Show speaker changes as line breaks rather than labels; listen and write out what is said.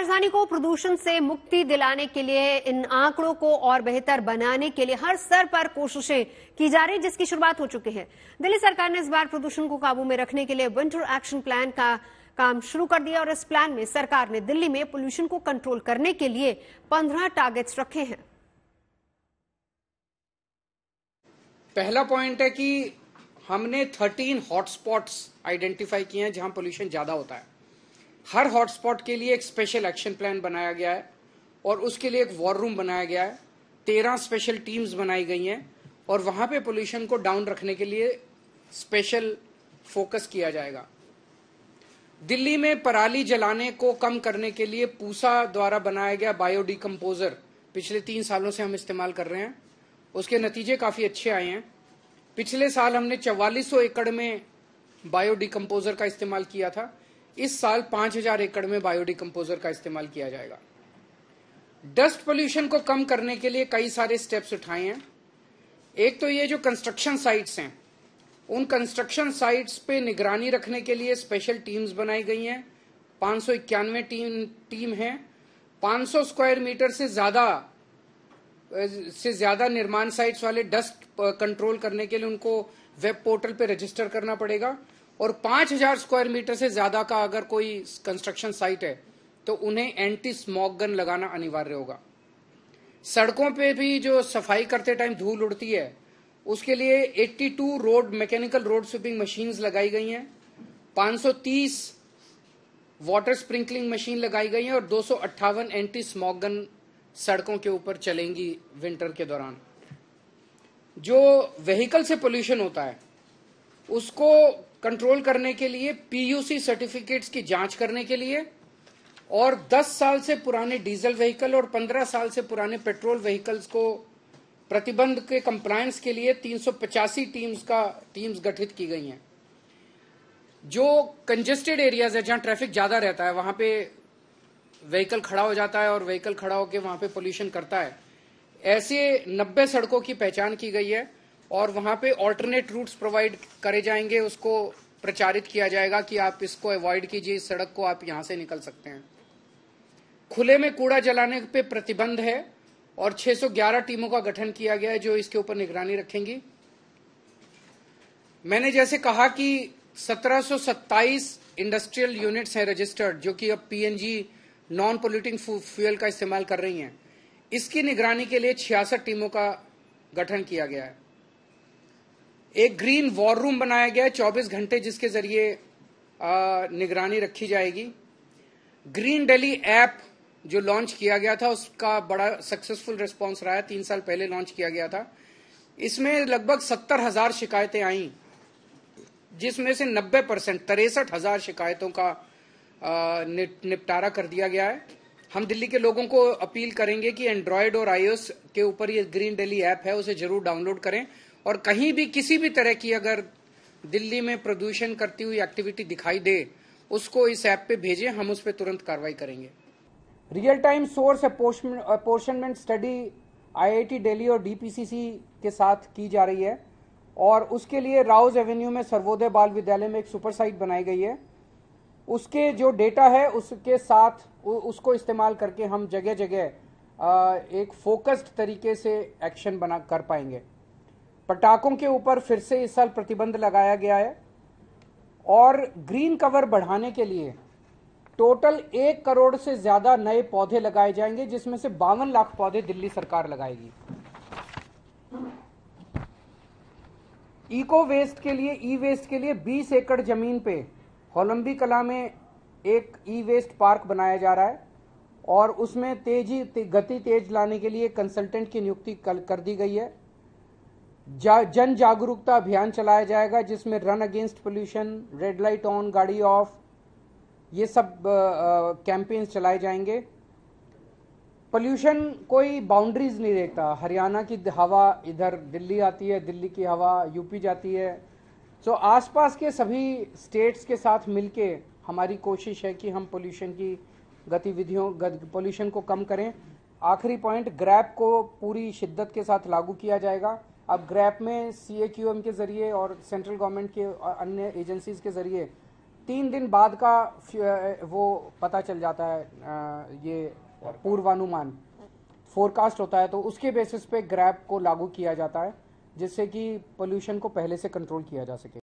राजधानी को प्रदूषण से मुक्ति दिलाने के लिए, इन आंकड़ों को और बेहतर बनाने के लिए हर स्तर पर कोशिशें की जा रही, जिसकी शुरुआत हो चुकी है। दिल्ली सरकार ने इस बार प्रदूषण को काबू में रखने के लिए विंटर एक्शन प्लान का काम शुरू कर दिया और इस प्लान में सरकार ने दिल्ली में पोल्यूशन को कंट्रोल करने के लिए 15 टारगेट्स रखे हैं।
पहला पॉइंट है कि हमने 13 हॉटस्पॉट्स आइडेंटिफाई किए हैं जहां पोल्यूशन ज्यादा होता है। हर हॉटस्पॉट के लिए एक स्पेशल एक्शन प्लान बनाया गया है और उसके लिए एक वॉर रूम बनाया गया है। 13 स्पेशल टीम्स बनाई गई हैं और वहां पे पोल्यूशन को डाउन रखने के लिए स्पेशल फोकस किया जाएगा। दिल्ली में पराली जलाने को कम करने के लिए पूसा द्वारा बनाया गया बायोडिकम्पोजर पिछले 3 सालों से हम इस्तेमाल कर रहे हैं। उसके नतीजे काफी अच्छे आए हैं। पिछले साल हमने 4400 एकड़ में बायोडिकम्पोजर का इस्तेमाल किया था। इस साल 5000 एकड़ में बायोडिकम्पोजर का इस्तेमाल किया जाएगा। डस्ट पोल्यूशन को कम करने के लिए कई सारे स्टेप्स उठाए हैं। एक तो ये जो कंस्ट्रक्शन साइट्स हैं, उन कंस्ट्रक्शन साइट्स पे निगरानी रखने के लिए स्पेशल टीम्स बनाई गई हैं। 591 टीम है। 500 स्क्वायर मीटर से ज्यादा निर्माण साइट्स वाले डस्ट कंट्रोल करने के लिए उनको वेब पोर्टल पे रजिस्टर करना पड़ेगा और 5000 स्क्वायर मीटर से ज्यादा का अगर कोई कंस्ट्रक्शन साइट है तो उन्हें एंटी स्मॉग गन लगाना अनिवार्य होगा। सड़कों पे भी जो सफाई करते टाइम धूल उड़ती है उसके लिए 82 मैकेनिकल रोड स्वीपिंग मशीन्स लगाई गई हैं। 530 वाटर स्प्रिंकलिंग मशीन लगाई गई हैं और 258 एंटी स्मॉग गन सड़कों के ऊपर चलेंगी विंटर के दौरान। जो व्हीकल से पोल्यूशन होता है उसको कंट्रोल करने के लिए पीयूसी सर्टिफिकेट्स की जांच करने के लिए और 10 साल से पुराने डीजल व्हीकल और 15 साल से पुराने पेट्रोल व्हीकल्स को प्रतिबंध के कंप्लायंस के लिए 385 टीम्स गठित की गई हैं। जो कंजेस्टेड एरियाज है जहां ट्रैफिक ज्यादा रहता है वहां पे व्हीकल खड़ा हो जाता है और व्हीकल खड़ा होकर वहां पे पोल्यूशन करता है, ऐसे 90 सड़कों की पहचान की गई है और वहां पे ऑल्टरनेट रूट्स प्रोवाइड करे जाएंगे। उसको प्रचारित किया जाएगा कि आप इसको अवॉइड कीजिए, इस सड़क को आप यहां से निकल सकते हैं। खुले में कूड़ा जलाने पे प्रतिबंध है और 611 टीमों का गठन किया गया है जो इसके ऊपर निगरानी रखेंगी। मैंने जैसे कहा कि 1727 इंडस्ट्रियल यूनिट्स हैं रजिस्टर्ड जो कि अब पीएनजी नॉन पोल्यूटिंग फ्यूल का इस्तेमाल कर रही हैं। इसकी निगरानी के लिए 66 टीमों का गठन किया गया है। एक ग्रीन वॉर रूम बनाया गया है 24 घंटे जिसके जरिए निगरानी रखी जाएगी। ग्रीन दिल्ली ऐप जो लॉन्च किया गया था उसका बड़ा सक्सेसफुल रिस्पांस रहा है। 3 साल पहले लॉन्च किया गया था। इसमें लगभग 70,000 शिकायतें आई जिसमें से 90% 63,000 शिकायतों का निपटारा कर दिया गया है। हम दिल्ली के लोगों को अपील करेंगे कि एंड्रॉयड और iOS के ऊपर ये ग्रीन दिल्ली ऐप है उसे जरूर डाउनलोड करें और कहीं भी किसी भी तरह की अगर दिल्ली में प्रदूषण करती हुई एक्टिविटी दिखाई दे उसको इस ऐप पे भेजें, हम उस पर तुरंत कार्रवाई करेंगे। Real time source apportionment study IIT Delhi और डीपीसीसी के साथ की जा रही है और उसके लिए राउज एवेन्यू में सर्वोदय बाल विद्यालय में एक सुपर साइट बनाई गई है। उसके जो डेटा है उसके साथ उसको इस्तेमाल करके हम जगह जगह एक फोकस्ड तरीके से एक्शन बना कर पाएंगे। पटाखों के ऊपर फिर से इस साल प्रतिबंध लगाया गया है और ग्रीन कवर बढ़ाने के लिए टोटल 1 करोड़ से ज्यादा नए पौधे लगाए जाएंगे जिसमें से 52 लाख पौधे दिल्ली सरकार लगाएगी। इको वेस्ट के लिए ई वेस्ट के लिए 20 एकड़ जमीन पे होलंबी कला में एक ई वेस्ट पार्क बनाया जा रहा है और उसमें गति तेज लाने के लिए कंसल्टेंट की नियुक्ति कर दी गई है। जन जागरूकता अभियान चलाया जाएगा जिसमें run against pollution, red light on गाड़ी ऑफ, ये सब कैंपेन्स चलाए जाएंगे। पोल्यूशन कोई बाउंड्रीज नहीं देखता। हरियाणा की हवा इधर दिल्ली आती है, दिल्ली की हवा यूपी जाती है। तो आसपास के सभी स्टेट्स के साथ मिलके हमारी कोशिश है कि हम पोल्यूशन की पोल्यूशन को कम करें। आखिरी पॉइंट, ग्रैप को पूरी शिद्दत के साथ लागू किया जाएगा। अब ग्रैप में CAQM के जरिए और सेंट्रल गवर्नमेंट के अन्य एजेंसीज के जरिए 3 दिन बाद का वो पता चल जाता है, ये पूर्वानुमान फोरकास्ट होता है, तो उसके बेसिस पे ग्रैब को लागू किया जाता है जिससे कि पोल्यूशन को पहले से कंट्रोल किया जा सके।